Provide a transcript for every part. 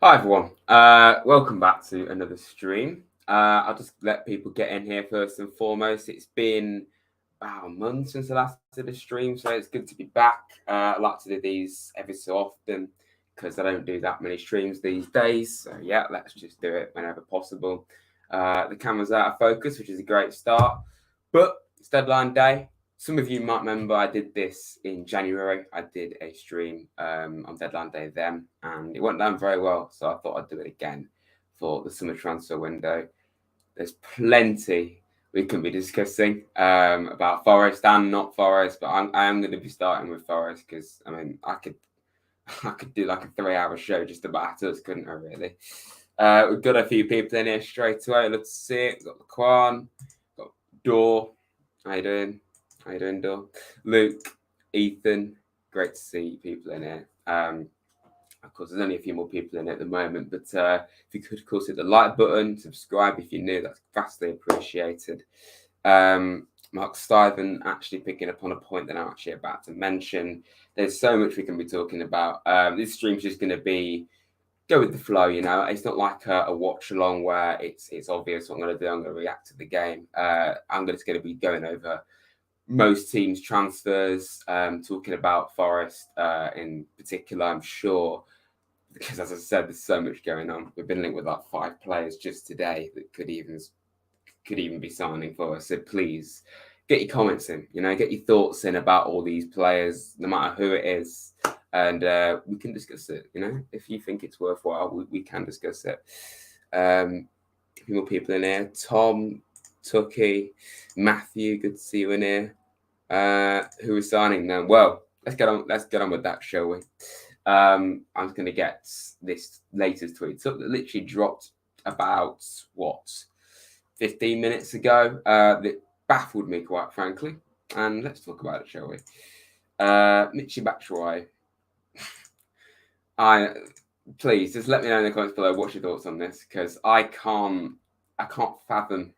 Hi everyone, welcome back to another stream. I'll just let people get in here first and foremost. It's been about a month since I last did a stream, so it's good to be back. I like to do these every so often because I don't do that many streams these days. So yeah, let's just do it whenever possible. The camera's out of focus, which is a great start, but it's deadline day. Some of you might remember I did this in January. I did a stream on deadline day then, and it went down very well. So I thought I'd do it again for the summer transfer window. There's plenty we can be discussing about Forest and not Forest, but I am going to be starting with Forest because I could do like a 3-hour show just about us, couldn't I? Really. We've got a few people in here straight away. Let's see it. We've got Laquan, got Dor. How you doing? How you doing, Dor? Luke, Ethan. Great to see people in here. Of course, there's only a few more people in it at the moment, but if you could, of course, hit the like button, subscribe if you're new, that's vastly appreciated. Mark Stiven actually picking up on a point that I'm actually about to mention. There's so much we can be talking about. This stream's just going to be go with the flow, you know. It's not like a watch along where it's obvious what I'm going to do. I'm going to react to the game. I'm just going to be going over most teams' transfers, talking about Forest in particular, I'm sure, because as I said, there's so much going on. We've been linked with like 5 players just today that could even be signing for us. So please get your comments in, you know, get your thoughts in about all these players, no matter who it is, and we can discuss it. You know, if you think it's worthwhile, we can discuss it. A few more people in here. Tom, Tucky, Matthew, good to see you in here. Who is signing now? Well, let's get on with that, shall we? I'm just going to get this latest tweet up that literally dropped about 15 minutes ago. That baffled me, quite frankly. And let's talk about it, shall we? Michy Batshuayi. Please just let me know in the comments below what's your thoughts on this, because I can't fathom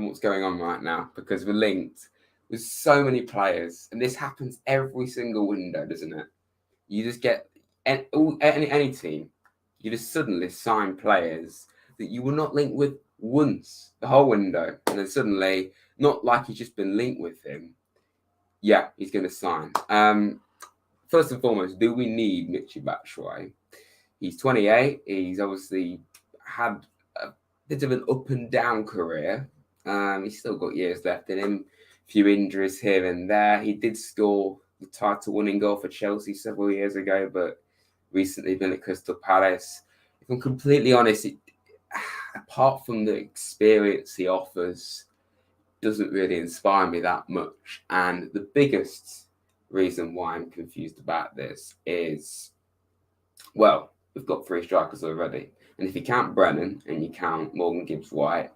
what's going on right now, because we're linked with so many players, and this happens every single window, doesn't it? You just get any team, you just suddenly sign players that you were not linked with once the whole window, and then suddenly, not like you've just been linked with him. Yeah, he's going to sign. First and foremost, do we need Michy Batshuayi? He's 28. He's obviously had a bit of an up and down career. He's still got years left in him. A few injuries here and there. He did score the title-winning goal for Chelsea several years ago, but recently been at Crystal Palace. If I'm completely honest, apart from the experience he offers, doesn't really inspire me that much. And the biggest reason why I'm confused about this is, well, we've got 3 strikers already. And if you count Brennan and you count Morgan Gibbs-White,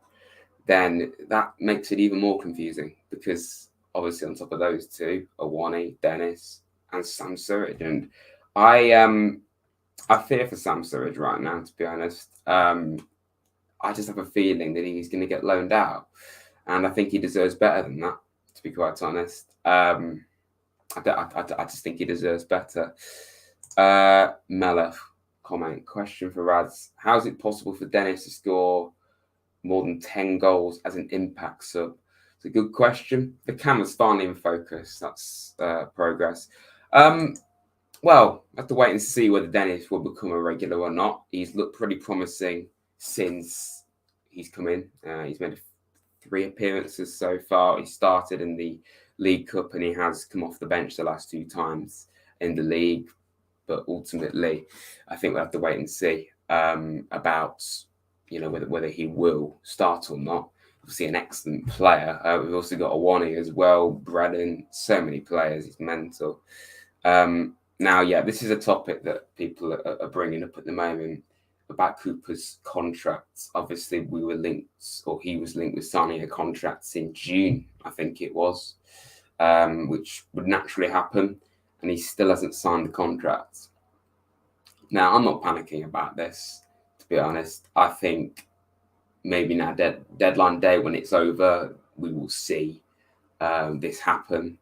then that makes it even more confusing, because obviously on top of those 2 are Wani, Dennis, and Sam Surridge. And I fear for Sam Surridge right now, to be honest. I just have a feeling that he's going to get loaned out. And I think he deserves better than that, to be quite honest. I just think he deserves better. Melef comment, question for Raz. How is it possible for Dennis to score more than 10 goals as an impact sub? It's a good question. The camera's finally in focus. That's progress. Well, I have to wait and see whether Dennis will become a regular or not. He's looked pretty promising since he's come in. He's made 3 appearances so far. He started in the League Cup and he has come off the bench the last 2 times in the league. But ultimately, I think we'll have to wait and see about, you know, whether he will start or not. Obviously, an excellent player. We've also got Awani as well, Brennan, so many players. It's mental. Now, yeah, this is a topic that people are bringing up at the moment about Cooper's contracts. Obviously, we were linked, or he was linked with signing a contract in June, I think it was, which would naturally happen, and he still hasn't signed the contract. Now, I'm not panicking about this, to be honest. I think maybe now deadline day, when it's over, we will see this happen.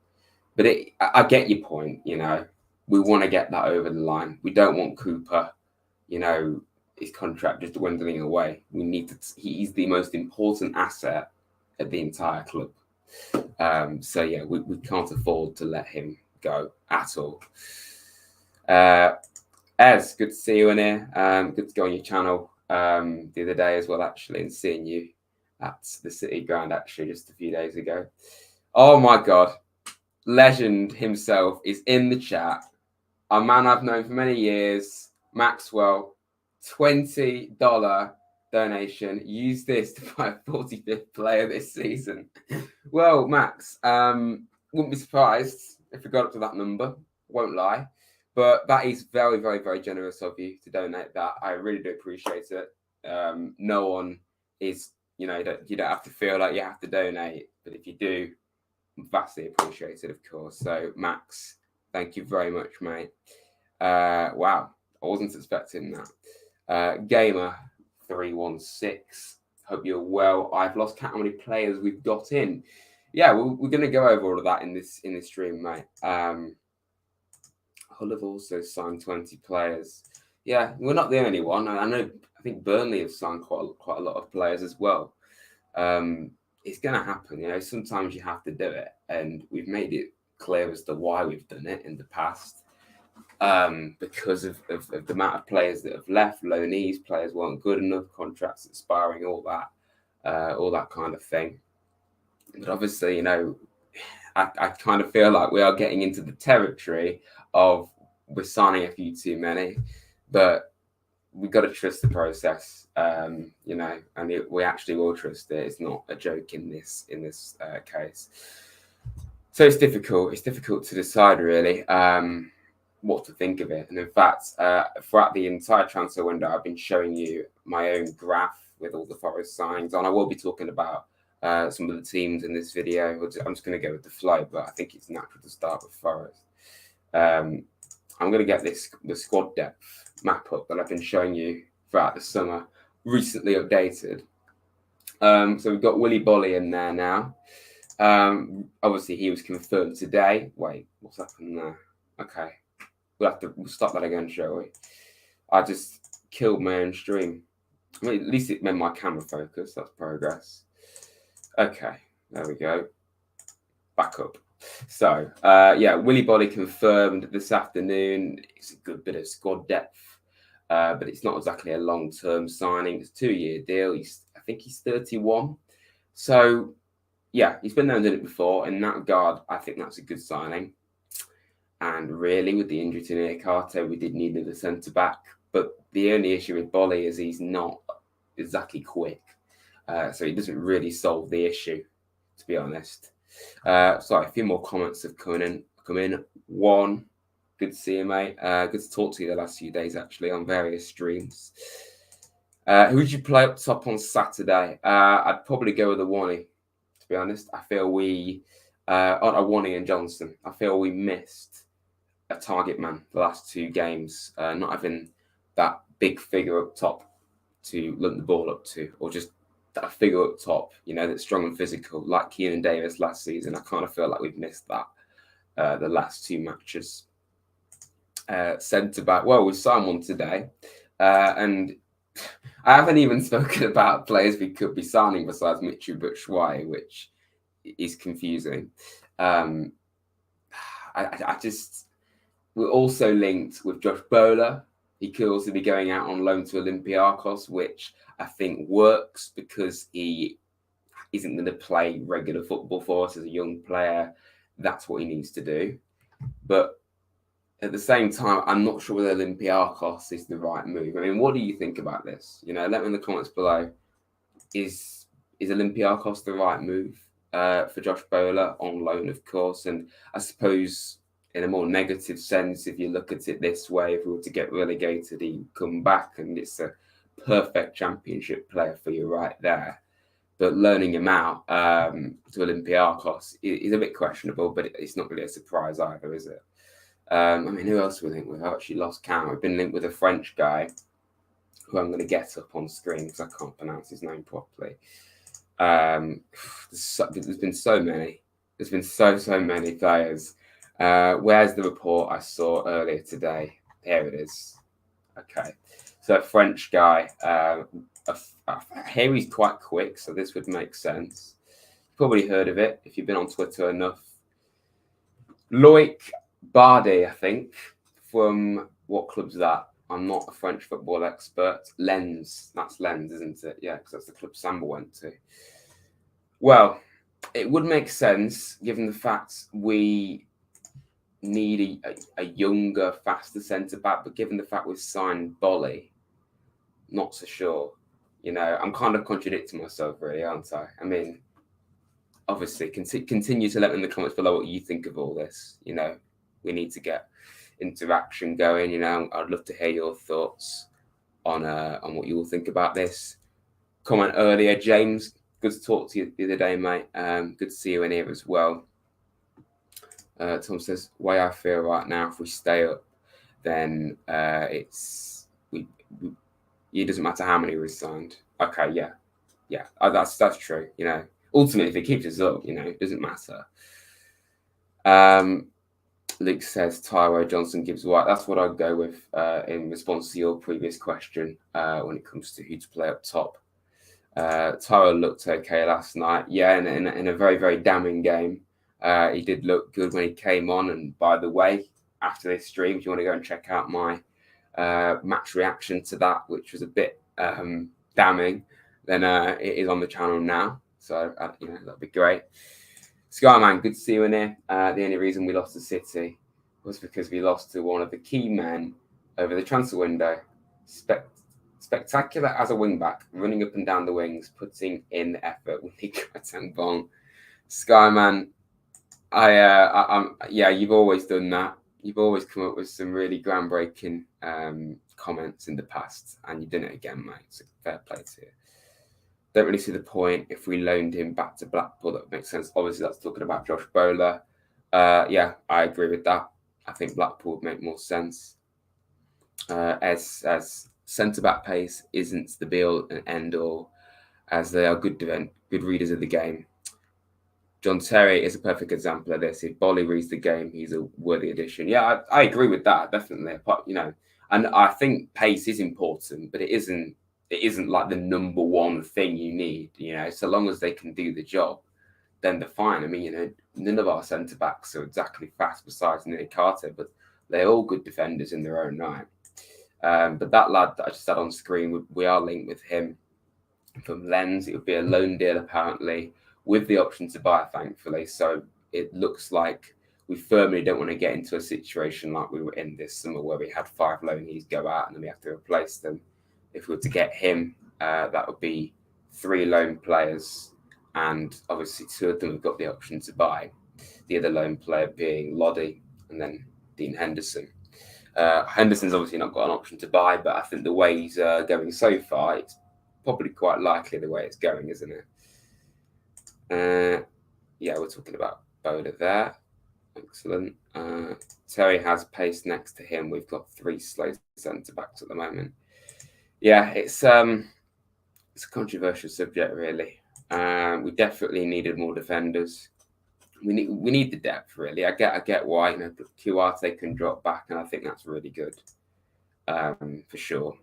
But I get your point, you know. We want to get that over the line. We don't want Cooper, his contract just dwindling away. We need to. He's the most important asset at the entire club. So yeah, we can't afford to let him go at all. Ez, good to see you in here. Good to go on your channel the other day as well, actually, and seeing you at the City ground actually just a few days ago. Oh my God, legend himself is in the chat. A man I've known for many years, Maxwell. $20 donation. Use this to buy a 45th player this season. Well, Max, wouldn't be surprised if we got up to that number. Won't lie. But that is very, very, very generous of you to donate that. I really do appreciate it. No one is, you don't have to feel like you have to donate. But if you do, vastly appreciated, of course. So, Max, thank you very much, mate. Wow, I wasn't expecting that. Gamer 316. Hope you're well. I've lost count how many players we've got in. Yeah, we're going to go over all of that in this stream, mate. Hull have also signed 20 players. Yeah, we're not the only one. I think Burnley have signed quite a lot of players as well. It's going to happen. Sometimes you have to do it, and we've made it clear as to why we've done it in the past. Because of the amount of players that have left, loanees, players weren't good enough, contracts expiring, all that kind of thing. But obviously, I kind of feel like we are getting into the territory of we're signing a few too many, but we've got to trust the process, and we actually will trust it. It's not a joke in this case. So it's difficult. It's difficult to decide really what to think of it. And in fact, throughout the entire transfer window, I've been showing you my own graph with all the Forest signings, and I will be talking about some of the teams in this video. I'm just going to go with the flow, but I think it's natural to start with Forest. I'm going to get the squad depth map up that I've been showing you throughout the summer, recently updated. So we've got Willy Bolly in there now. Obviously, he was confirmed today. Wait, what's happened there? Okay, we'll stop that again, shall we? I just killed my own stream. I mean, at least it made my camera focus. That's progress. Okay, there we go. Back up. So, Willy Bolly confirmed this afternoon. It's a good bit of squad depth, but it's not exactly a long-term signing. It's a 2-year deal. I think he's 31. So, yeah, he's been there and done it before. In that regard, I think that's a good signing. And really, with the injury to Niakate, we did need another centre-back. But the only issue with Bolly is he's not exactly quick. So he doesn't really solve the issue, to be honest. Sorry, a few more comments have come in. One, good to see you, mate. Good to talk to you the last few days, actually, on various streams. Who would you play up top on Saturday? I'd probably go with Awani, to be honest. I feel Awani and Johnson. I feel we missed a target man the last 2 games, not having that big figure up top to lump the ball up to, or just that figure up top, that's strong and physical, like Keenan Davis last season. I kind of feel like we've missed that the last 2 matches. Centre back, well, we signed one today, and I haven't even spoken about players we could be signing besides Michu Batshuayi, which is confusing. We're also linked with Josh Bowler. He could also be going out on loan to Olympiacos, which I think works because he isn't going to play regular football for us as a young player. That's what he needs to do. But at the same time, I'm not sure whether Olympiacos is the right move. I mean, what do you think about this? Let me in the comments below. Is Olympiacos the right move for Josh Bowler on loan, of course? And I suppose in a more negative sense, if you look at it this way, if we were to get relegated, he'd come back and it's a perfect championship player for you right there. But loaning him out to Olympiacos is a bit questionable, but it's not really a surprise either, is it? Who else we linked with? I've actually lost count. We've been linked with a French guy who I'm going to get up on screen because I can't pronounce his name properly. There's been so many. There's been so many players. Where's the report I saw earlier today? Here it is. Okay, so a French guy. I hear he's quite quick, so this would make sense. Probably heard of it if you've been on Twitter enough. Loic Bardet, I think. From what club's that? I'm not a French football expert. Lens, that's Lens, isn't it? Yeah, because that's the club Samba went to. Well, it would make sense given the fact we need a younger, faster centre back, but given the fact we've signed Bolly, not so sure. You know, I'm kind of contradicting myself, really, aren't I? I mean, obviously, continue to let me in the comments below what you think of all this. You know, we need to get interaction going. You know, I'd love to hear your thoughts on what you all think about this. Comment earlier, James. Good to talk to you the other day, mate. Good to see you in here as well. Tom says, way I feel right now, if we stay up, then it doesn't matter how many we signed. Okay, yeah, that's true. You know, ultimately, if it keeps us up, you know, it doesn't matter. Luke says Tyrone Johnson gives White. That's what I'd go with in response to your previous question when it comes to who to play up top. Tyro looked okay last night. Yeah, in a very, very damning game. He did look good when he came on. And by the way, after this stream, if you want to go and check out my match reaction to that, which was a bit damning, then it is on the channel now. So, you know, that'd be great. Skyman, good to see you in here. The only reason we lost to City was because we lost to one of the key men over the transfer window. Spectacular as a wing-back, running up and down the wings, putting in the effort with Nico Bong. Skyman, yeah, you've always done that. You've always come up with some really groundbreaking comments in the past, and you've done it again, mate. So fair play to you. Don't really see the point if we loaned him back to Blackpool. That would make sense. Obviously, that's talking about Josh Bowler. Yeah, I agree with that. I think Blackpool would make more sense. As centre-back pace isn't the be-all and end-all, as they are good readers of the game. John Terry is a perfect example of this. If Bolly reads the game, he's a worthy addition. Yeah, I agree with that, definitely. But, you know, and I think pace is important, but it isn't like the number one thing you need. You know, so long as they can do the job, then they're fine. I mean, you know, none of our centre backs are exactly fast besides Nick Carter, but they're all good defenders in their own right. But that lad that I just had on screen, we are linked with him from Lens. It would be a loan deal apparently, with the option to buy, thankfully. So it looks like we firmly don't want to get into a situation like we were in this summer where we had 5 loanees go out and then we have to replace them. If we were to get him, that would be 3 loan players, and obviously 2 of them have got the option to buy. The other loan player being Loddy and then Dean Henderson. Henderson's obviously not got an option to buy, but I think the way he's going so far, it's probably quite likely the way it's going, isn't it? Yeah, we're talking about Boda there. Excellent. Terry has pace next to him. We've got 3 slow centre backs at the moment. Yeah, it's a controversial subject, really. We definitely needed more defenders. We need the depth, really. I get why, you know, Kuarte can drop back, and I think that's really good, for sure.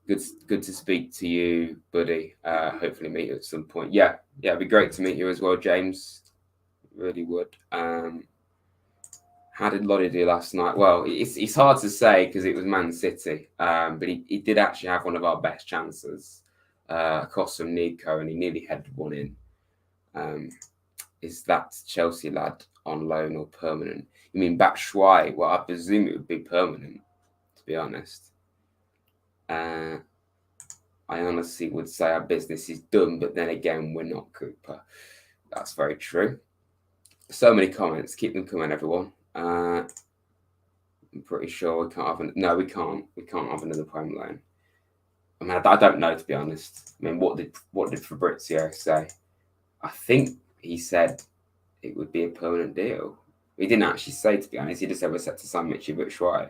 Good to speak to you, buddy. Hopefully meet you at some point. Yeah, it'd be great to meet you as well, James. Really would. How did Loddy do last night? Well, it's hard to say because it was Man City, but he did actually have one of our best chances across from Nico, and he nearly headed one in. Is that Chelsea lad on loan or permanent? You mean Batshuayi? Well, I presume it would be permanent, to be honest. I honestly would say our business is done, but then again, we're not Cooper. That's very true. So many comments. Keep them coming, everyone. I'm pretty sure we can't have no, we can't. We can't have another Prem loan. I mean, I don't know, to be honest. I mean, what did Fabrizio say? I think he said it would be a permanent deal. He didn't actually say, to be honest. He just said we're set to sign Michy Batshuayi.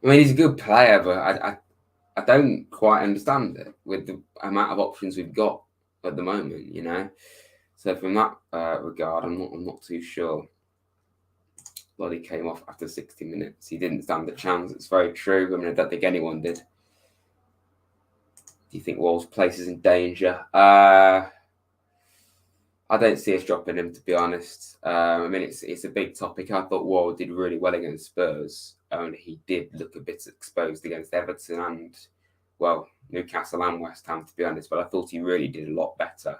I mean, he's a good player, but I don't quite understand it with the amount of options we've got at the moment, you know. So from that regard, I'm not too sure. Loddy came off after 60 minutes. He didn't stand a chance. It's very true. I mean, I don't think anyone did. Do you think Wall's place is in danger? I don't see us dropping him, to be honest. I mean, it's a big topic. I thought Wall did really well against Spurs. Only he did look a bit exposed against Everton and, well, Newcastle and West Ham, to be honest. But I thought he really did a lot better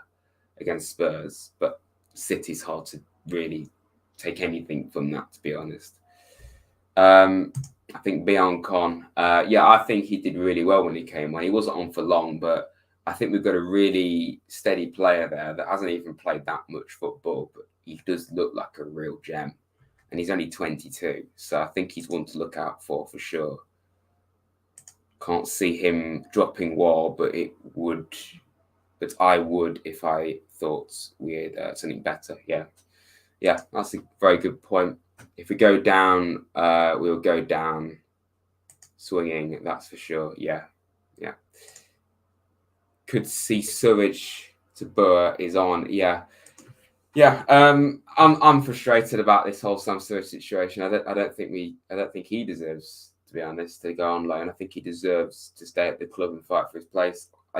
against Spurs. But City's hard to really take anything from that, to be honest. I think beyond Con, I think he did really well when he came on. He wasn't on for long, but I think we've got a really steady player there that hasn't even played that much football, but he does look like a real gem. And he's only 22, so I think he's one to look out for sure. Can't see him dropping Wall, but I would if I thought we had something better. Yeah, that's a very good point. If we go down, we'll go down swinging, that's for sure. Yeah. Could see Surridge to Burr is on. Yeah. I'm frustrated about this whole Sam Surridge situation. I don't think he deserves, to be honest, to go on loan. I think he deserves to stay at the club and fight for his place. I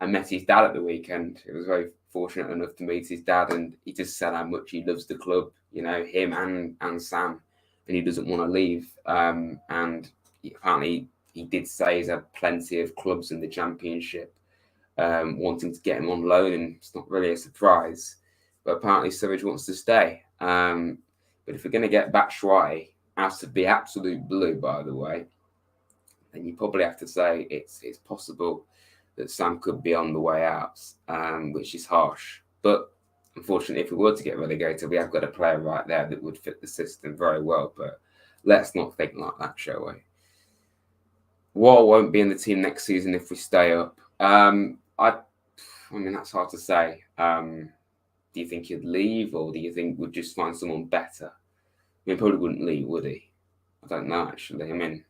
met his dad at the weekend. It was very fortunate enough to meet his dad, and he just said how much he loves the club, him and Sam, and he doesn't want to leave. And apparently he did say he's had plenty of clubs in the Championship wanting to get him on loan, and it's not really a surprise. But apparently Surridge wants to stay. But if we're going to get Batshuayi out of the absolute blue, by the way, then you probably have to say it's possible that Sam could be on the way out, which is harsh. But unfortunately, if we were to get relegated, we have got a player right there that would fit the system very well. But let's not think like that, shall we? Wall won't be in the team next season if we stay up. I mean, that's hard to say. Do you think he'd leave, or do you think we'd just find someone better? I mean, probably wouldn't leave, would he? I don't know, actually. I mean,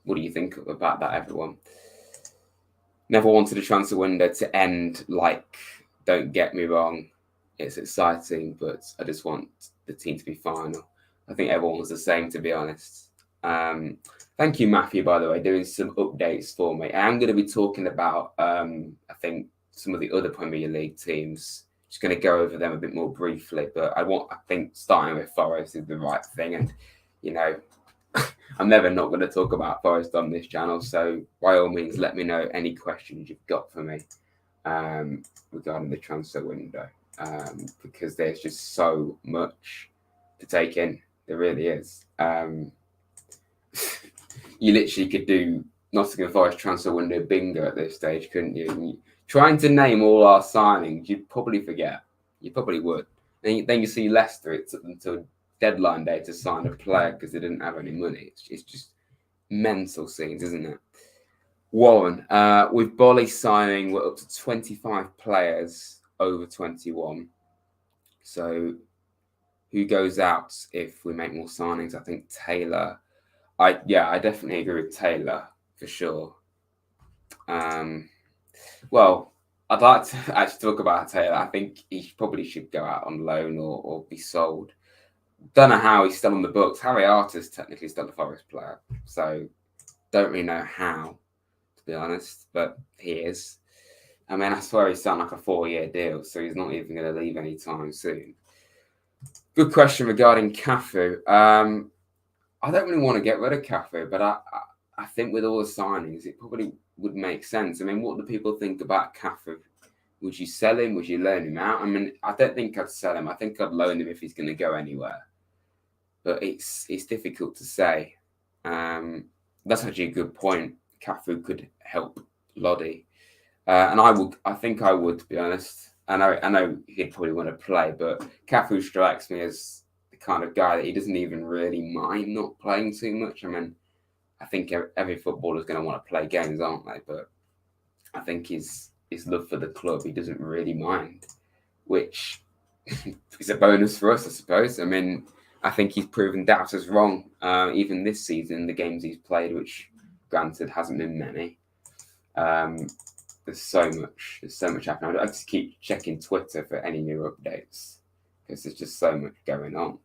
what do you think about that, everyone? Never wanted a transfer window to end like, don't get me wrong, it's exciting, but I just want the team to be final. I think everyone's the same, to be honest. Thank you, Matthew, by the way, doing some updates for me. I'm going to be talking about, I think, some of the other Premier League teams. Just going to go over them a bit more briefly, but I think starting with Forest is the right thing. And, I'm never not going to talk about Forest on this channel. So by all means, let me know any questions you've got for me regarding the transfer window, because there's just so much to take in. There really is. You literally could do Nottingham Forest transfer window bingo at this stage, couldn't you? Trying to name all our signings, you'd probably forget. You probably would. Then you see Leicester, it took them until deadline day to sign a player because they didn't have any money. It's just mental scenes, isn't it? Warren, with Bolly signing, we're up to 25 players over 21. So who goes out if we make more signings? I think Taylor. I definitely agree with Taylor for sure. Well, I'd like to actually talk about Taylor. I think he probably should go out on loan or be sold. Don't know how he's still on the books. Harry Arter's technically still a Forest player, so don't really know how, to be honest, but he is. I mean, I swear he signed like a 4-year deal, so he's not even going to leave anytime soon. Good question regarding Cafu. I don't really want to get rid of Cafu, but I think with all the signings, it probably would make sense. I mean, what do people think about Cafu? Would you sell him? Would you loan him out? I mean, I don't think I'd sell him. I think I'd loan him if he's going to go anywhere. But it's difficult to say. That's actually a good point. Cafu could help Loddy. And I think I would, to be honest. I know he'd probably want to play, but Cafu strikes me as the kind of guy that he doesn't even really mind not playing too much. I mean, I think every footballer's going to want to play games, aren't they? But I think his love for the club, he doesn't really mind, which is a bonus for us, I suppose. I mean, I think he's proven doubters wrong, even this season, the games he's played, which granted hasn't been many. There's so much happening. I just keep checking Twitter for any new updates because there's just so much going on.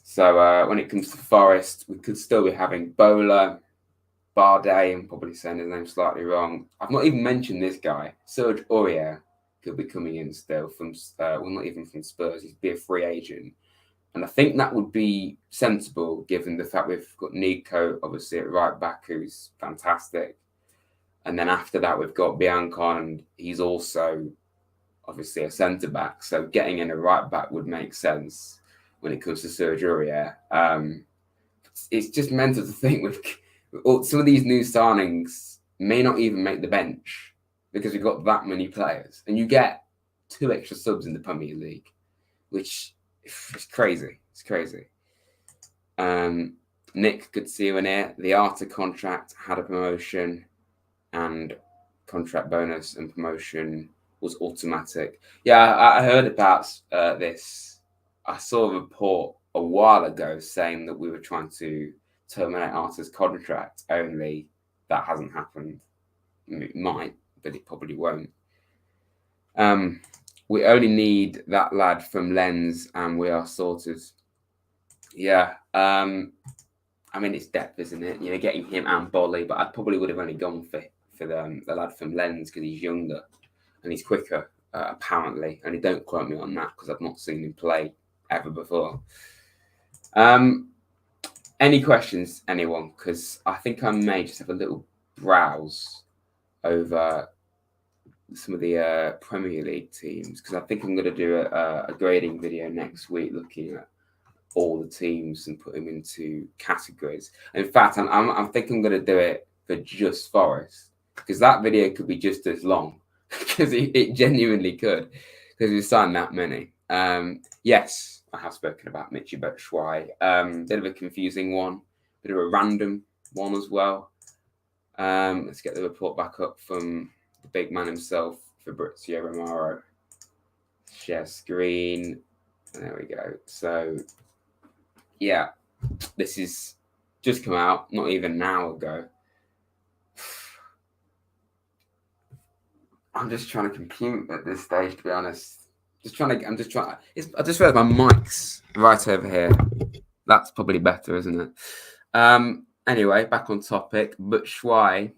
So when it comes to Forest, we could still be having Bowler, Bardet. I'm probably saying his name slightly wrong. I've not even mentioned this guy. Serge Aurier could be coming in still from, well, not even from Spurs. He'd be a free agent. And I think that would be sensible given the fact we've got Nico, obviously, at right back, who's fantastic. And then after that, we've got Bianca, and he's also obviously a centre back. So getting in a right back would make sense when it comes to Serge Aurier. It's just mental to think with some of these new signings may not even make the bench because we've got that many players. And you get 2 extra subs in the Premier League, which is crazy. It's crazy. Nick, good to see you in here. The Arta contract had a promotion, and contract bonus and promotion was automatic. Yeah, I heard about this. I saw a report a while ago saying that we were trying to terminate Arta's contract, only that hasn't happened. It might, but it probably won't. We only need that lad from Lens and we are sorted. Yeah. I mean, it's depth, isn't it? You know, getting him and Bolly, but I probably would have only gone for the lad from Lens because he's younger and he's quicker, apparently. And don't quote me on that because I've not seen him play ever before. Any questions, anyone? Because I think I may just have a little browse over some of the Premier League teams because I think I'm going to do a grading video next week looking at all the teams and put them into categories. In fact, I think I'm going to do it for just Forest because that video could be just as long because it genuinely could because we've signed that many. Yes, I have spoken about Michy Batshuayi. Bit of a confusing one, bit of a random one as well. Let's get the report back up from the big man himself, Fabrizio Romero. Share screen. There we go. So, yeah, this is just come out, not even an hour ago. I'm just trying to compute at this stage, to be honest. I just realized my mic's right over here. That's probably better, isn't it? Anyway, back on topic. Batshuayi.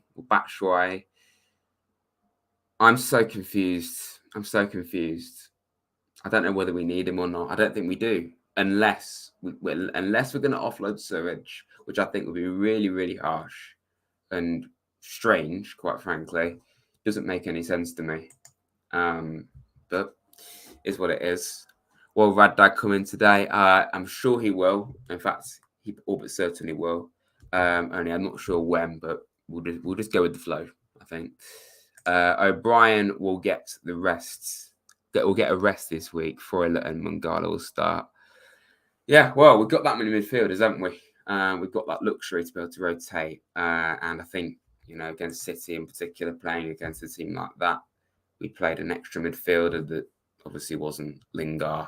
I'm so confused. I don't know whether we need him or not. I don't think we do, unless we're going to offload Surridge, which I think would be really, really harsh and strange, quite frankly. Doesn't make any sense to me. But is what it is. Will Raddad come in today? I'm sure he will. In fact, he all but certainly will. Only I'm not sure when, but we'll just go with the flow, I think. O'Brien will get the rest. We'll get a rest this week. Freuler and Mangala will start. Yeah, well, we've got that many midfielders, haven't we? We've got that luxury to be able to rotate. And I think, you know, against City in particular, playing against a team like that, we played an extra midfielder that obviously wasn't Lingard.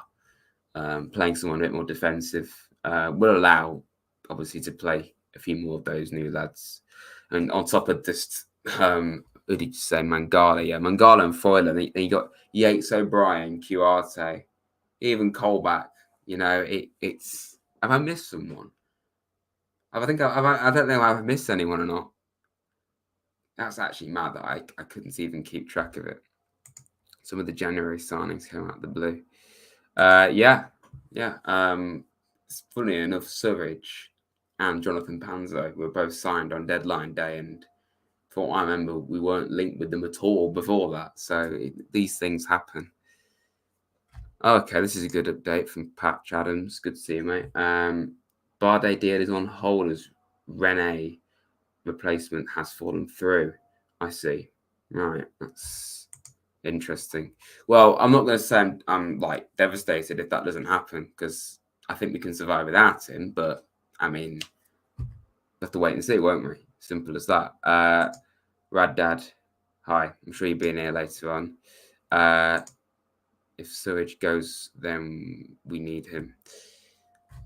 Playing someone a bit more defensive will allow, obviously, to play a few more of those new lads. And on top of this, who did you say? Mangala. Yeah, Mangala and Freuler. Then you got Yates, O'Brien, Cuarte, even Colback. You know, it's. Have I missed someone? I don't know if I've missed anyone or not. That's actually mad that I couldn't even keep track of it. Some of the January signings came out of the blue. Yeah. Funny enough, Surridge and Jonathan Panzo were both signed on deadline day, and for what I remember, we weren't linked with them at all before that. So these things happen. Okay, this is a good update from Patch Adams. Good to see you, mate. Bardet deal is on hold as Rene replacement has fallen through. I see. Right, that's interesting. Well, I'm not going to say I'm like devastated if that doesn't happen because I think we can survive without him. But I mean, we'll have to wait and see, won't we? Simple as that. Raddad, hi. I'm sure you'll be in here later on. If Surridge goes, then we need him.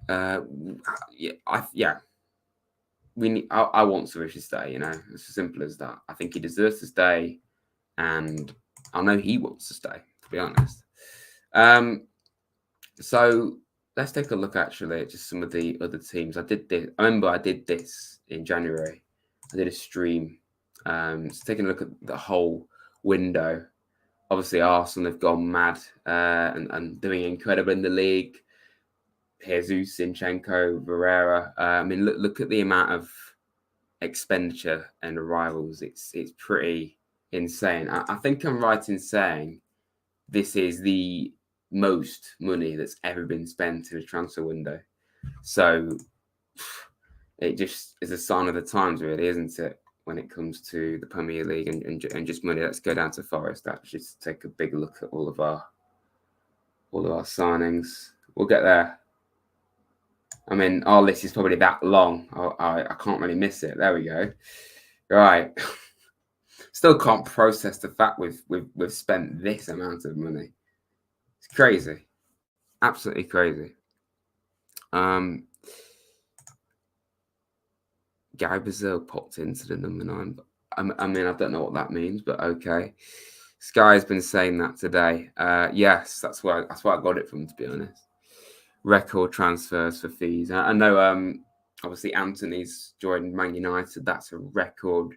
I want Surridge to stay. You know, it's as simple as that. I think he deserves to stay, and I know he wants to stay. To be honest. So let's take a look actually at just some of the other teams. I remember I did this in January. I did a stream. Just taking a look at the whole window. Obviously, Arsenal have gone mad and doing incredible in the league. Jesus, Zinchenko, Varela. I mean, look at the amount of expenditure and arrivals. It's pretty insane. I think I'm right in saying this is the most money that's ever been spent in a transfer window. So it just is a sign of the times, really, isn't it? When it comes to the Premier League and just money. Let's go down to Forest. Actually, to take a big look at all of our signings. We'll get there. I mean, our list is probably that long. I can't really miss it. There we go. Right. Still can't process the fact we've spent this amount of money. It's crazy. Absolutely crazy. Gary Brazil popped into the number 9. But I mean, I don't know what that means, but okay. Sky's been saying that today. Yes, that's where I got it from, to be honest. Record transfers for fees. I know, obviously, Anthony's joined Man United. That's a record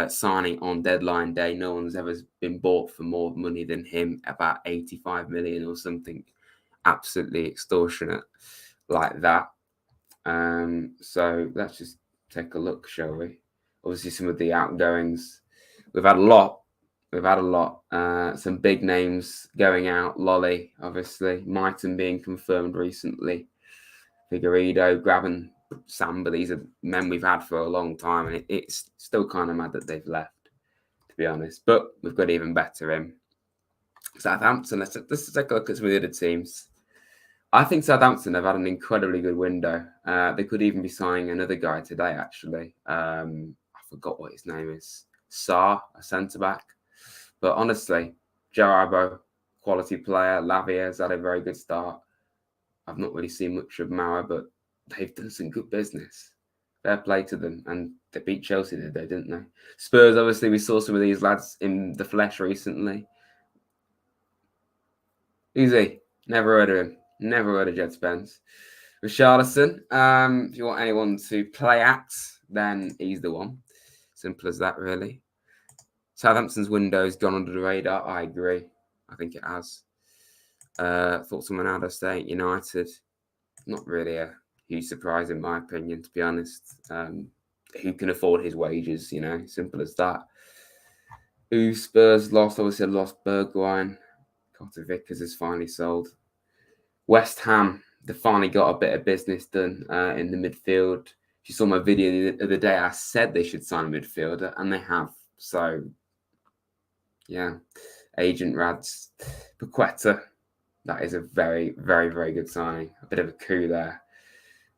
signing on deadline day. No one's ever been bought for more money than him, about 85 million or something absolutely extortionate like that. So let's just take a look, shall we? Obviously, some of the outgoings. We've had a lot. Some big names going out. Lolly, obviously. Mighton being confirmed recently. Figueiredo, Graven, Samba. These are men we've had for a long time. And it's still kind of mad that they've left, to be honest. But we've got even better in. Southampton, let's take a look at some of the other teams. I think Southampton have had an incredibly good window. They could even be signing another guy today, actually. I forgot what his name is. Sarr, a centre-back. But honestly, Joe Arbo, quality player. Lavia's had a very good start. I've not really seen much of Mara, but they've done some good business. Fair play to them. And they beat Chelsea today, didn't they? Spurs, obviously, we saw some of these lads in the flesh recently. Who's he? Never heard of him. Never heard of Jed Spence. Richarlison, if you want anyone to play at, then he's the one. Simple as that, really. Southampton's window's gone under the radar. I agree. I think it has. Thoughts on Ronaldo staying at United. Not really a huge surprise, in my opinion, to be honest. Who can afford his wages, Simple as that. Who Spurs lost? Obviously, lost Bergwijn. Carter Vickers has finally sold. West Ham, they finally got a bit of business done in the midfield. If you saw my video the other day, I said they should sign a midfielder, and they have. So, yeah. Agent Rads, Paqueta, that is a very, very, very good signing. A bit of a coup there.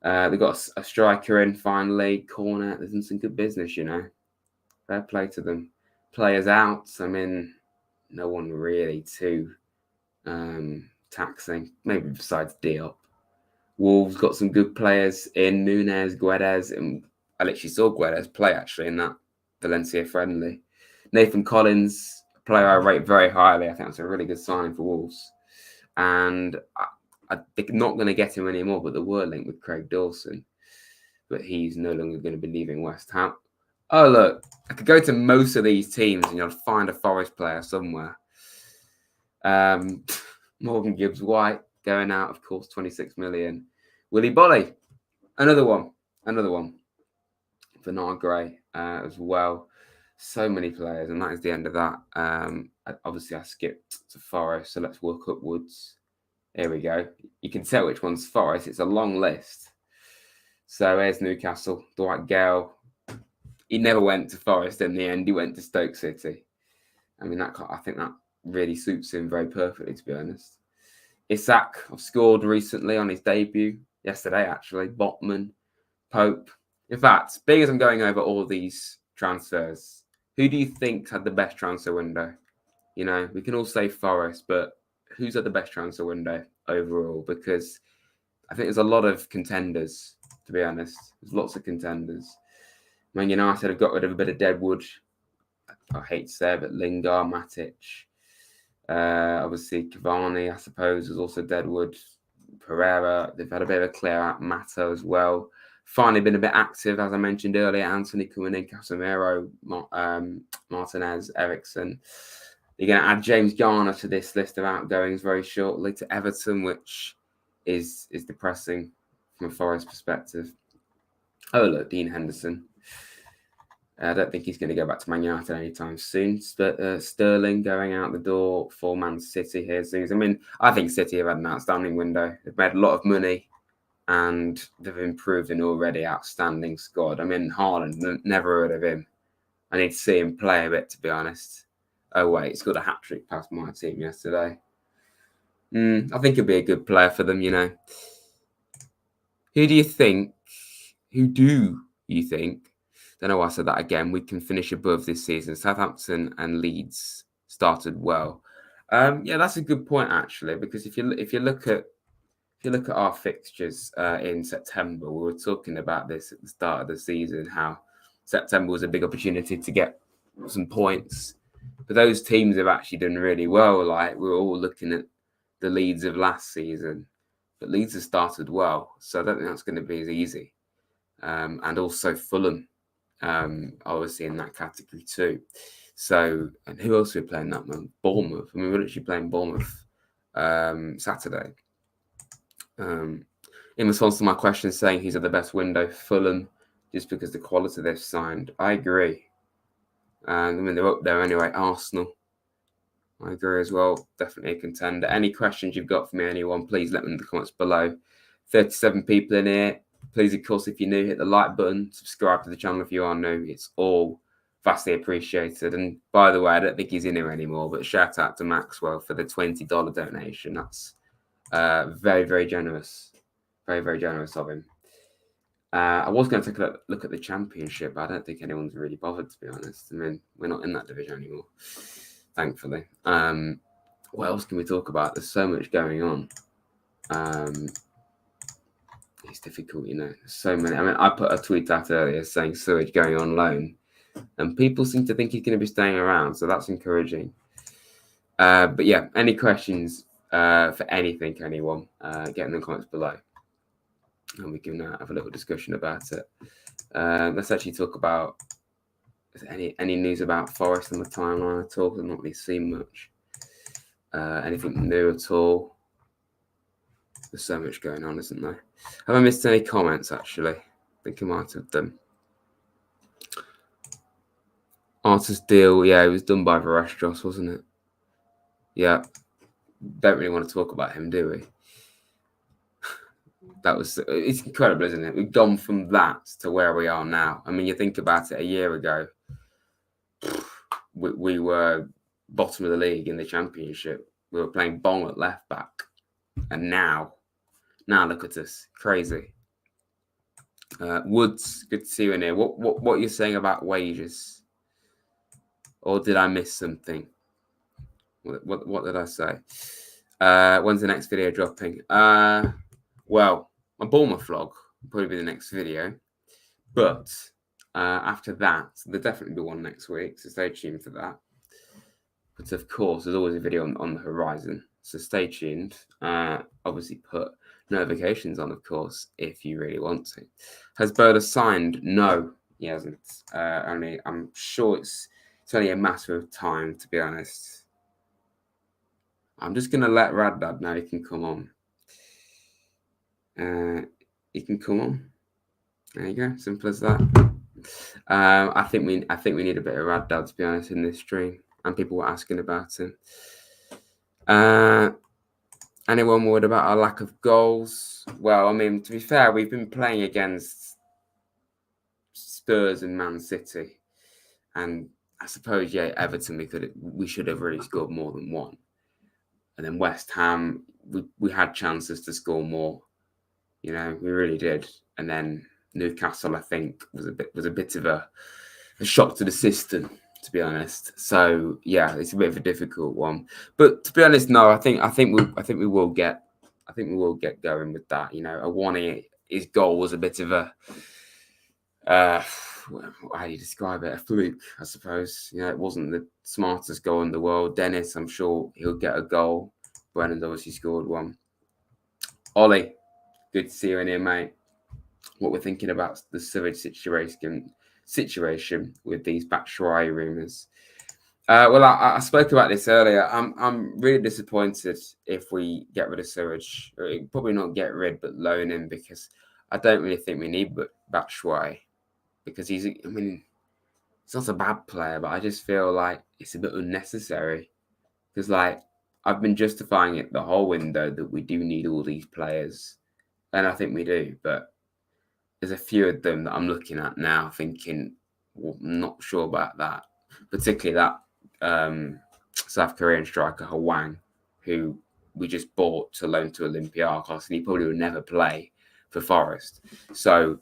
They've got a striker in finally. Corner, they've done some good business, Fair play to them. Players out. I mean, no one really too taxing, maybe besides Diop. Wolves got some good players in Nunes, Guedes, and I literally saw Guedes play actually in that Valencia friendly. Nathan Collins, a player I rate very highly. I think that's a really good signing for Wolves. And they're not going to get him anymore, but they were linked with Craig Dawson. But he's no longer going to be leaving West Ham. Oh, look, I could go to most of these teams and you'll find a Forest player somewhere. Morgan Gibbs-White going out, of course, 26 million. Willy Bolly, another one. Bernard Gray as well. So many players, and that is the end of that. Obviously, I skipped to Forest, so let's work upwards. Here we go. You can tell which one's Forest. It's a long list. So here's Newcastle, Dwight Gale. He never went to Forest in the end. He went to Stoke City. I mean, I think that really suits him very perfectly, to be honest. Isak scored recently on his debut, yesterday actually. Botman, Pope. In fact, being as I'm going over all these transfers, who do you think had the best transfer window? We can all say Forest, but who's had the best transfer window overall? Because I think there's a lot of contenders, to be honest. There's lots of contenders. Man United have got rid of a bit of deadwood. I hate to say it, but Lingard, Matic. Obviously, Cavani, I suppose, was also deadwood. Pereira. They've had a bit of a clear out. Mata as well. Finally been a bit active, as I mentioned earlier. Anthony coming in, Casemiro, Martinez, Ericsson. You're going to add James Garner to this list of outgoings very shortly to Everton, which is depressing from a Forest perspective. Oh, look, Dean Henderson. I don't think he's going to go back to Man United anytime soon. Sterling going out the door for Man City here soon. I mean, I think City have had an outstanding window. They've made a lot of money and they've improved an already outstanding squad. I mean, Haaland, never heard of him. I need to see him play a bit, to be honest. Oh, wait, he's got a hat-trick past my team yesterday. I think he'll be a good player for them, you know. Who do you think, don't know why I said that again, we can finish above this season? Southampton and Leeds started well. Yeah, that's a good point, actually, because if you look at our fixtures in September, we were talking about this at the start of the season, how September was a big opportunity to get some points. But those teams have actually done really well. Like, we were all looking at the Leeds of last season. But Leeds have started well, so I don't think that's going to be as easy. And also Fulham, obviously in that category too. So, and who else are we playing that month? Bournemouth. I mean, we're literally playing Bournemouth Saturday. In response to my question saying he's at the best window, Fulham, just because the quality they've signed. I agree. I mean, they're up there anyway. Arsenal, I agree as well. Definitely a contender. Any questions you've got for me, anyone, please let me in the comments below. 37 people in here. Please, of course, if you're new, hit the like button. Subscribe to the channel if you are new. It's all vastly appreciated. And by the way, I don't think he's in here anymore, but shout out to Maxwell for the $20 donation. That's very, very generous. Very, very generous of him. I was going to take a look at the Championship, but I don't think anyone's really bothered, to be honest. I mean, we're not in that division anymore, thankfully. What else can we talk about? There's so much going on. It's difficult, you know. There's so many. I mean, I put a tweet out earlier saying Sewage going on loan, and people seem to think he's going to be staying around, so that's encouraging. But yeah, any questions for anything, anyone, get in the comments below. And we can have a little discussion about it. Let's actually talk about any news about Forest on the timeline at all. I've not really seen much. Anything new at all? There's so much going on, isn't there? Have I missed any comments, actually? I think I might have done. Artist deal, yeah, it was done by Verestros, wasn't it? Yeah. Don't really want to talk about him, do we? It's incredible, isn't it? We've gone from that to where we are now. I mean, you think about it, a year ago, we were bottom of the league in the Championship. We were playing Bong at left back. And now look at us. Crazy. Woods, good to see you in here. What are you saying about wages? Or did I miss something? What did I say? When's the next video dropping? Well, my Bournemouth vlog will probably be the next video. But after that, there'll definitely be one next week, so stay tuned for that. But of course, there's always a video on the horizon, so stay tuned. Obviously, put notifications on, of course, if you really want to. Has Bola signed? No, he hasn't. I'm sure it's only a matter of time, to be honest. I'm just going to let Raddad know he can come on. He can come on. There you go. Simple as that. I think we need a bit of Raddad, to be honest, in this stream. And people were asking about him. Anyone worried about our lack of goals? Well, I mean, to be fair, we've been playing against Spurs and Man City. And I suppose, yeah, Everton, we should have really scored more than one. And then West Ham, we had chances to score more. You know, we really did. And then Newcastle, I think, was a bit of a shock to the system, to be honest. So yeah, it's a bit of a difficult one. But to be honest, no, I think we will get going with that. You know, Awani, his goal was a bit of a how do you describe it? A fluke, I suppose. You know, it wasn't the smartest goal in the world. Dennis, I'm sure he'll get a goal. Brennan's obviously scored one. Ollie, good to see you in here, mate. What we're thinking about the sewage situation with these Batshuayi rumours. Well, I spoke about this earlier. I'm really disappointed if we get rid of Sewage. Probably not get rid, but loan him, because I don't really think we need Batshuayi, because he's not a bad player, but I just feel like it's a bit unnecessary, because I've been justifying it the whole window that we do need all these players, and I think we do, but there's a few of them that I'm looking at now thinking, well, I'm not sure about that, particularly that South Korean striker Hwang, who we just bought to loan to Olympiacos, and he probably would never play for Forest. So,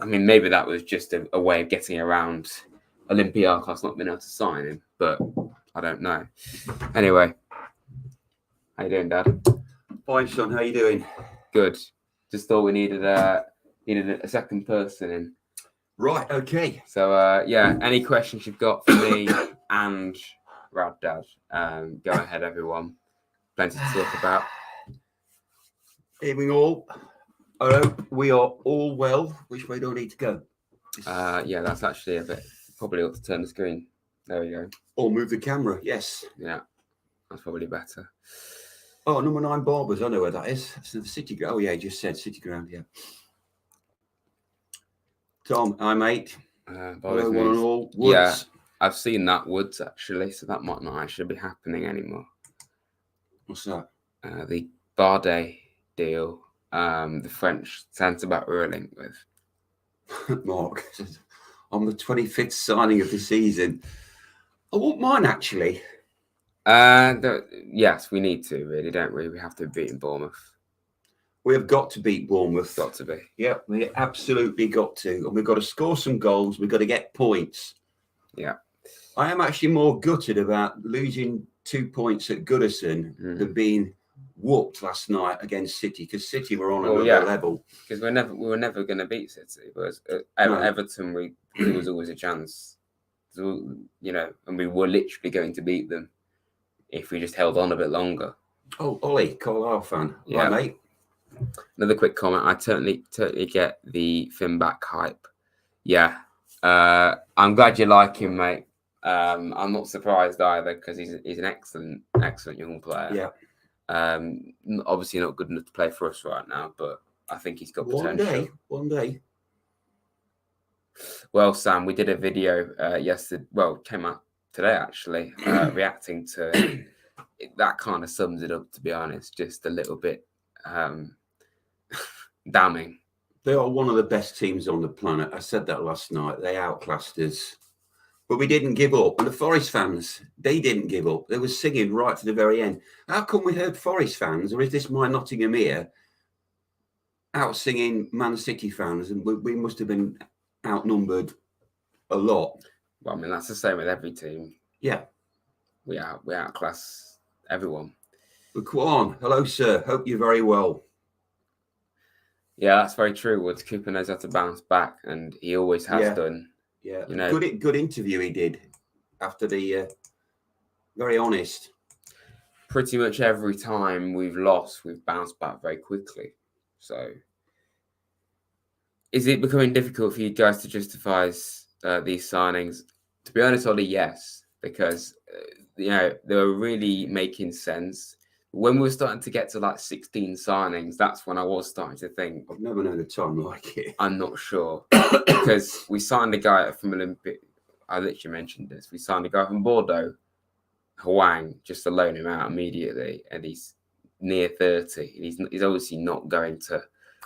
maybe that was just a way of getting around Olympiacos not being able to sign him, but I don't know. Anyway, how you doing, Dad? Fine, son. How you doing? Good. Just thought we needed a second person in. Right. Okay. So any questions you've got for me and Rad Dad, go ahead, everyone. Plenty to talk about. Evening all. I hope we are all well. Which way do I need to go? That's actually a bit. Probably ought to turn the screen. There we go. Or move the camera. Yes. Yeah, that's probably better. Oh, number 9 Barbers. I know where that is. It's the City Ground. Oh yeah, you just said City Ground. Yeah. Tom, hi mate. Hello, one and all. Woods. Yeah, I've seen that Woods actually, so that might not actually be happening anymore. What's that? The Bardet deal. The French centre-back we're linked with. Mark, on the 25th signing of the season. I won't mind actually. Yes, we need to, really, don't we? We have to beat Bournemouth. We have got to beat Bournemouth. Got to be. Yeah, we absolutely got to. And we've got to score some goals. We've got to get points. Yeah. I am actually more gutted about losing 2 points at Goodison than being whooped last night against City, because City were on another level. Because we were never going to beat City. Whereas Everton, there was always a chance. So, and we were literally going to beat them if we just held on a bit longer. Oh, Ollie, Carlisle fan. Yeah, right, mate. Another quick comment. I totally get the Finn back hype. Yeah. I'm glad you like him, mate. I'm not surprised either, because he's an excellent young player. Yeah. Obviously not good enough to play for us right now, but I think he's got potential. One day. Well, Sam, we did a video yesterday. Well, it came out today actually, reacting to that. Kind of sums it up, to be honest. Just a little bit damning. They are one of the best teams on the planet. I said that last night. They outclassed us. But we didn't give up. And the Forest fans, they didn't give up. They were singing right to the very end. How come we heard Forest fans, or is this my Nottingham ear, out singing Man City fans? And we must have been outnumbered a lot. Well, that's the same with every team. Yeah. We outclass everyone. But go on. Hello, sir. Hope you're very well. Yeah, that's very true. Woods Cooper knows how to bounce back, and he always has done. Yeah, good interview he did after the. Very honest. Pretty much every time we've lost, we've bounced back very quickly. So, is it becoming difficult for you guys to justify these signings? To be honest, Ollie, yes, because they were really making sense. When we were starting to get to 16 signings, that's when I was starting to think, I've never known a time like it. I'm not sure. Because we signed a guy from Olympic. I literally mentioned this. We signed a guy from Bordeaux, Hwang, just to loan him out immediately. And he's near 30. He's obviously not going to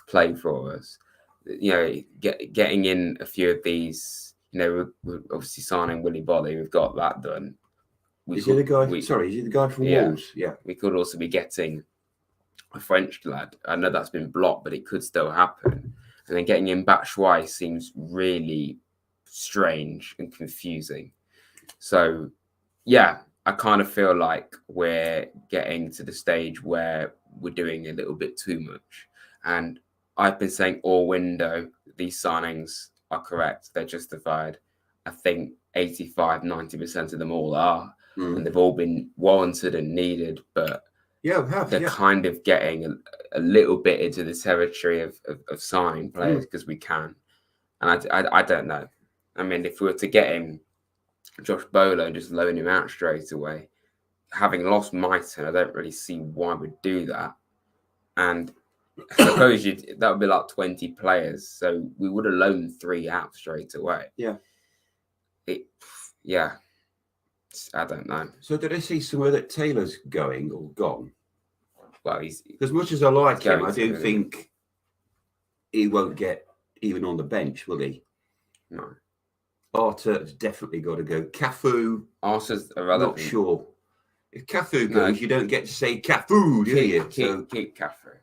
play for us. Getting in a few of these, we're obviously signing Willy Bolly. We've got that done. Is he the guy from Wolves? Yeah. We could also be getting a French lad. I know that's been blocked, but it could still happen. And then getting in Batshuayi seems really strange and confusing. So, yeah, I kind of feel like we're getting to the stage where we're doing a little bit too much. And I've been saying all window, these signings are correct. They're justified. I think 85, 90% of them all are. And they've all been warranted and needed. But Yeah, we have. they're Yeah. kind of getting a little bit into the territory of signing players because we can. And I don't know. I mean, if we were to get him, Josh Bolo, and just loan him out straight away, having lost Mighton, I don't really see why we'd do that. And I suppose that would be like 20 players. So we would have loaned 3 out straight away. Yeah. Yeah. I don't know. So did I see somewhere that Taylor's going or gone? Well, he's as much as I like him, I do really. think he won't get even on the bench, will he? No. Arthur's definitely got to go. Cafu, Arthur's irrelevant. Not sure. If Cafu goes, you don't get to say Cafu, do you? Keep Cafu.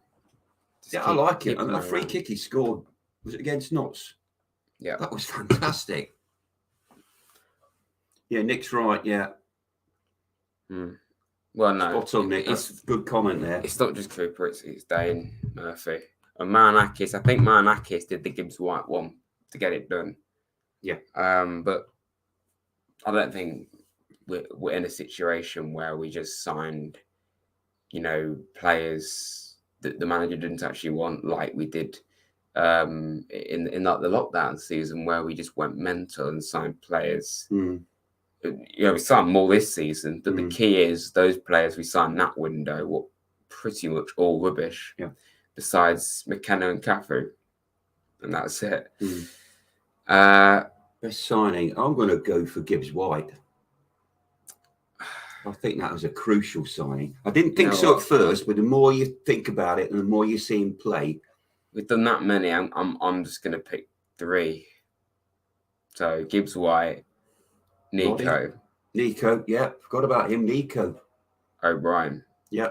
Yeah, I like it. And a free kick he scored, was it against Notts? Yeah. That was fantastic. Yeah, Nick's right, yeah. Well, no. Spot on, Nick. That's a good comment there. It's not just Cooper, it's Dane, Murphy. And Marinakis, I think Marinakis did the Gibbs White one to get it done. Yeah. But I don't think we're in a situation where we just signed, players that the manager didn't actually want, like we did in like the lockdown season, where we just went mental and signed players. We signed more this season, but the key is those players we signed that window were pretty much all rubbish. Yeah. Besides McKenna and Cafu, and that's it. Best signing. I'm going to go for Gibbs White. I think that was a crucial signing. I didn't think so at first, but the more you think about it and the more you see him play, we've done that many. I'm just going to pick 3. So Gibbs White, Nico, yeah, forgot about him. Nico O'Brien, yeah,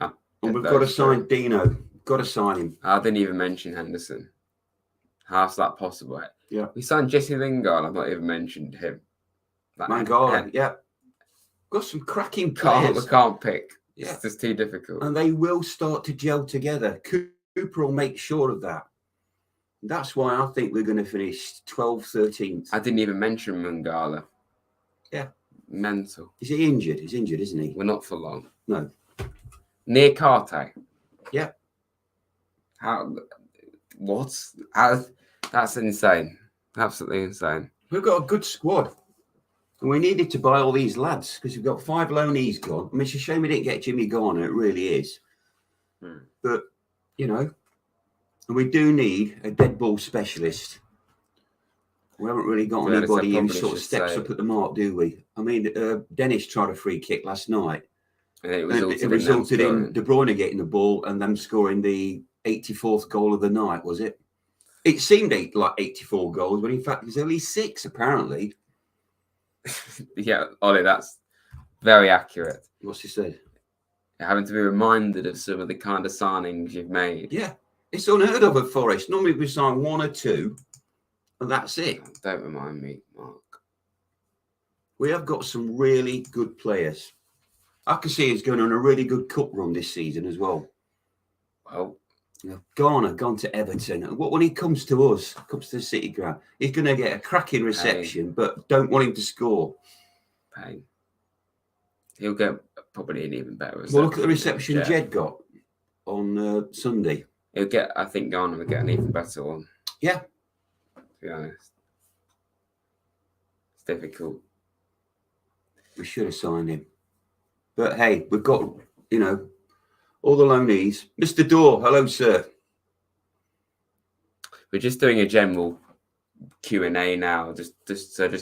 and we've got to sign Dino. Got to sign him. I didn't even mention Henderson. How's that possible? Yeah, we signed Jesse Lingard. I've not even mentioned him. Mangala, yeah. Got some cracking players. We can't pick. Yeah. It's just too difficult. And they will start to gel together. Cooper will make sure of that. That's why I think we're going to finish 12th, 13th. I didn't even mention Mangala. Yeah. Mental. Is he injured? He's injured, isn't he? We're not for long. No. Near Carte. Yeah. That's insane. Absolutely insane. We've got a good squad. And we needed to buy all these lads because we've got 5 loanees gone. I mean, it's a shame we didn't get Jimmy Garner. It really is. But, and we do need a dead ball specialist. We haven't really got anybody who sort of steps up at the mark, do we? I mean, Dennis tried a free kick last night. And it resulted in De Bruyne getting the ball and them scoring the 84th goal of the night, was it? It seemed like 84 goals, but in fact, it was only 6, apparently. Yeah, Ollie, that's very accurate. What's he said? You're having to be reminded of some of the kind of signings you've made. Yeah, it's unheard of at Forest. Normally we sign 1 or 2, and that's it. Don't remind me, Mark. We have got some really good players. I can see he's going on a really good cup run this season as well. Well, Garner gone to Everton. When he comes to us, comes to the City Ground, he's going to get a cracking reception, but don't want him to score. Pain. He'll get probably an even better reception. Well, look at the reception Jed got on Sunday. I think Garner will get an even better one. Yeah. To be honest. It's difficult. We should have signed him. But hey, we've got, all the loanees. Mr. Dorr, hello, sir. We're just doing a general Q&A now. Just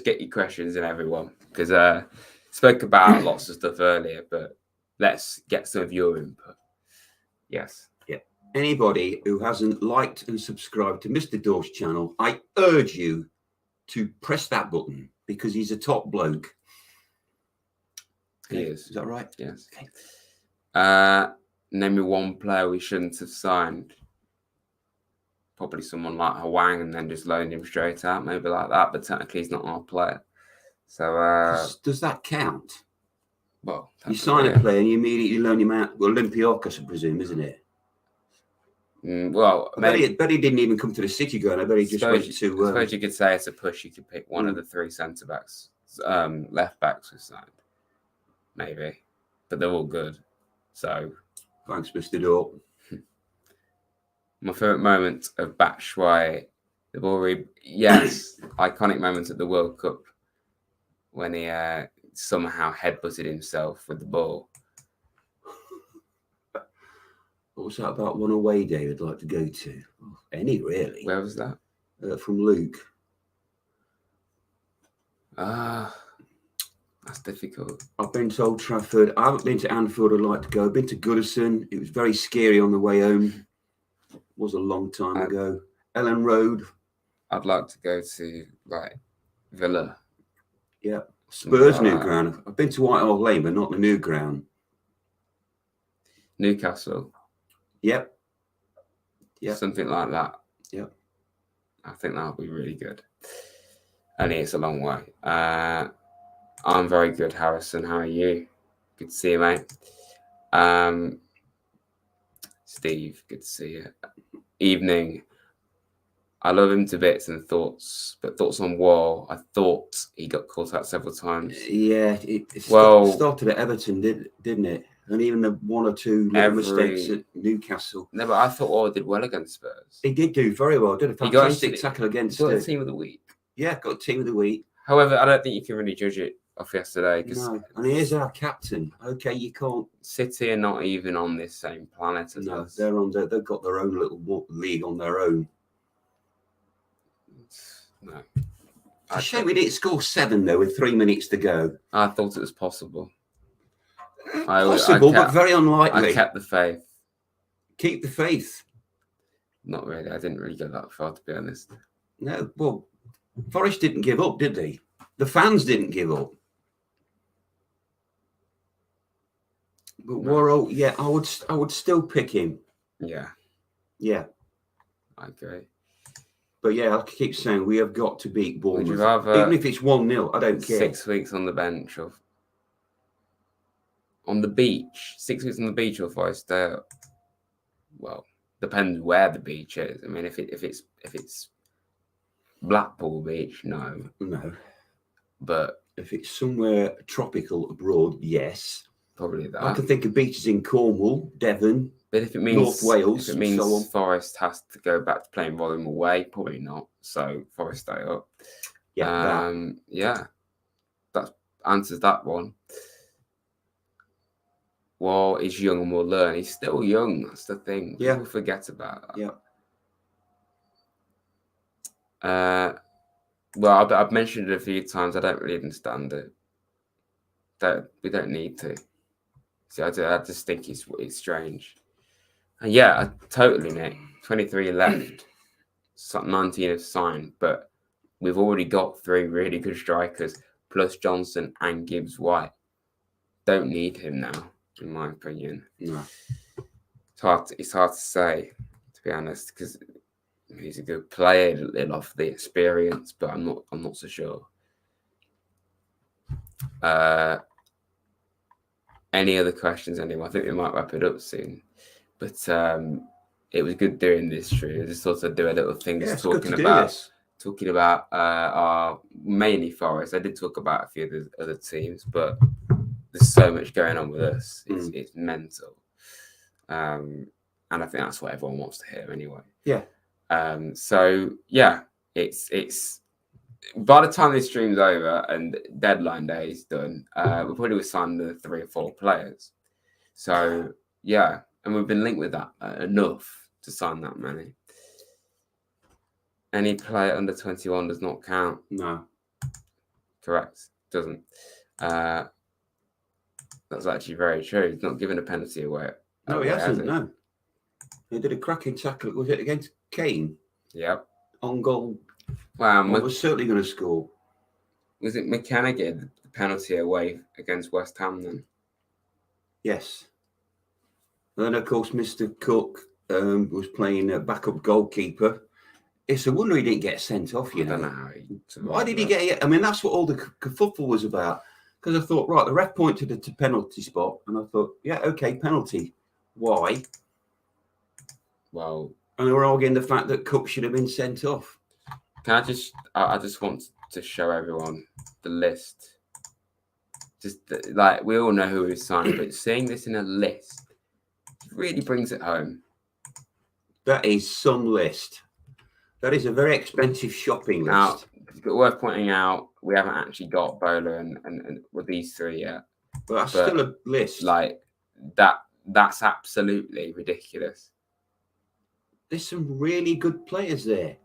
get your questions in, everyone. Because spoke about lots of stuff earlier, but let's get some of your input. Yes. Yeah. Anybody who hasn't liked and subscribed to Mr. Dorr's channel, I urge you to press that button because he's a top bloke. He is. Is that right? Yes. Okay. Name me one player we shouldn't have signed. Probably someone like Hwang and then just loaned him straight out, maybe like that. But technically, he's not our player. So does that count? Well, you sign a player and you immediately loan him out. Well, Olympiacos, I presume, isn't it? Well, I bet he didn't even come to the City Ground. I bet he just went to. I suppose you could say it's a push. You could pick one of the 3 centre backs, left backs we signed, maybe, but they're all good. So, thanks, Mr. Dorp. My favourite moment of Batshuayi, the ball yes, iconic moment at the World Cup when he somehow headbutted himself with the ball. What was that about one away day I'd like to go to? Oh, any, really. Where was that? From Luke. That's difficult. I've been to Old Trafford. I haven't been to Anfield. I'd like to go. I've been to Goodison. It was very scary on the way home. It was a long time ago. Ellen Road. I'd like to go to Villa. Yeah. Spurs new ground. I've been to White Hart Lane, but not the new ground. Newcastle. Yep. Something like that. Yep. I think that would be really good. Only it's a long way. I'm very good, Harrison. How are you? Good to see you, mate. Steve, good to see you. Evening. I love him to bits and thoughts, but thoughts on Wall. I thought he got caught out several times. Yeah, it started at Everton, didn't it? And even the one or two mistakes at Newcastle. No, but I thought Wall did well against Spurs. He did do very well. Did a fantastic tackle against the team of the week. Yeah, got team of the week. However, I don't think you can really judge it off yesterday. No, and he is our captain. Okay, you can't. City are not even on this same planet as us. They're on. They've got their own little league on their own. No. It's a shame we didn't score 7 though with 3 minutes to go. I thought it was possible. Possible, but very unlikely. I kept the faith. Keep the faith. Not really. I didn't really go that far, to be honest. No, well, Forest didn't give up, did they? The fans didn't give up. But Worrell, yeah, I would still pick him. Yeah. Yeah. I agree. But yeah, I keep saying we have got to beat Bournemouth. Would you rather even if it's 1-0, I don't care. 6 weeks on the bench or on the beach? 6 weeks on the beach or Forest stay up? Well, depends where the beach is. I mean, if it's Blackpool Beach, no. But if it's somewhere tropical abroad, yes. Probably that. I can think of beaches in Cornwall, Devon, but if it means North Wales, if it means so on. Forest has to go back to playing volume away, probably not. So Forest stay up. Yeah. Yeah. That answers that one. Well, he's young and will learn. He's still young. That's the thing. Yeah. People forget about that. Yeah. Well, I've mentioned it a few times. I don't really understand it. We don't need to. See, I just think it's strange. And yeah, totally, Nick. 23 left, 19 have signed, but we've already got 3 really good strikers, plus Johnson and Gibbs-White. Don't need him now, in my opinion. No. It's hard to say, to be honest, because he's a good player. He'll offer the experience, but I'm not so sure. Any other questions, anyone? I think we might wrap it up soon. But it was good doing this, True. I just thought I'd do a little thing talking about our mainly Forest. I did talk about a few of the other teams, but there's so much going on with us. It's mental. And I think that's what everyone wants to hear anyway. Yeah. So yeah, it's by the time this stream's over and deadline day is done, we'll probably sign the 3 or 4 players. So yeah, and we've been linked with that enough to sign that many. Any player under 21 does not count. No. Correct. Doesn't. That's actually very true. He's not giving a penalty away. No, he hasn't. No. He did a cracking tackle. Was it against Kane? Yep. On goal. Wow. Was certainly going to score. Was it McKenna get the penalty away against West Ham then? Yes. And then, of course, Mr. Cook was playing backup goalkeeper. It's a wonder he didn't get sent off, you know. I don't know how Why did he get it? I mean, that's what all the kerfuffle was about. Because I thought, right, the ref pointed to the penalty spot, and I thought, yeah, okay, penalty. Why? Well, and they were arguing the fact that Cook should have been sent off. Can I just want to show everyone the list Just like we all know who we've signed, but seeing this in a list really brings it home. That is some list. That is a very expensive shopping list. Now, it's worth pointing out, we haven't actually got Bola and with these three yet. But that's still a list. Like that's absolutely ridiculous. There's some really good players there.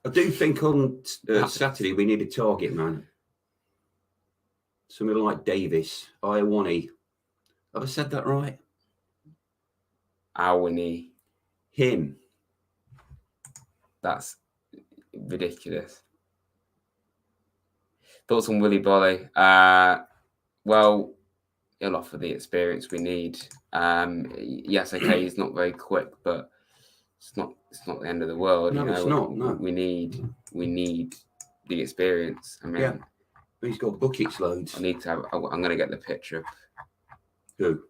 I do think on Saturday we need a target man. Somebody like Davis, Iowani. Have I said that right? Iowani. Him. That's ridiculous. Thoughts on Willy Bolly? Well, he'll offer the experience we need. Yes, okay, he's not very quick, but it's not the end of the world. No, it's not. No. We need the experience. I mean, yeah. He's got buckets loads. I need to have. I'm going to get the picture of who.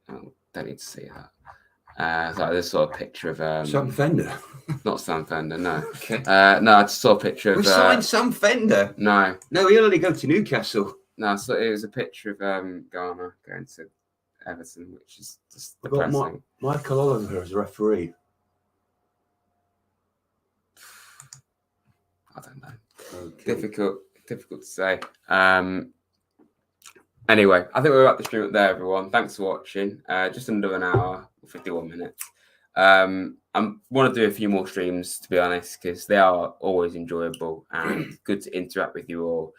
Oh, don't need to see that. So this sort of picture of Sam Fender. Not Sam Fender, no. Okay. No, I just saw a picture of. We signed Sam Fender. No, he'll only go to Newcastle. No, so it was a picture of Ghana going to Everton, which is just depressing. Got Michael Oliver as a referee. I don't know. Okay. Difficult to say. Anyway, I think we're at the stream up there, everyone. Thanks for watching. Just under an hour, 51 minutes. I want to do a few more streams, to be honest, because they are always enjoyable and good to interact with you all.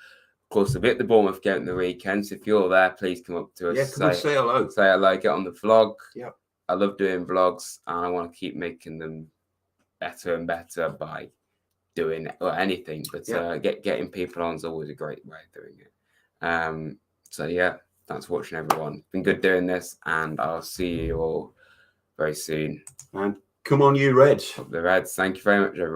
Of course, we'll be at the Bournemouth game at the weekend, so if you're there, please come up to us. Yeah, come and say hello. Say hello, get on the vlog. Yep. I love doing vlogs, and I want to keep making them better and better by doing anything. But getting people on is always a great way of doing it. So yeah, thanks for watching, everyone. Been good doing this, and I'll see you all very soon. And come on, you Reds. The Reds. Thank you very much, everyone.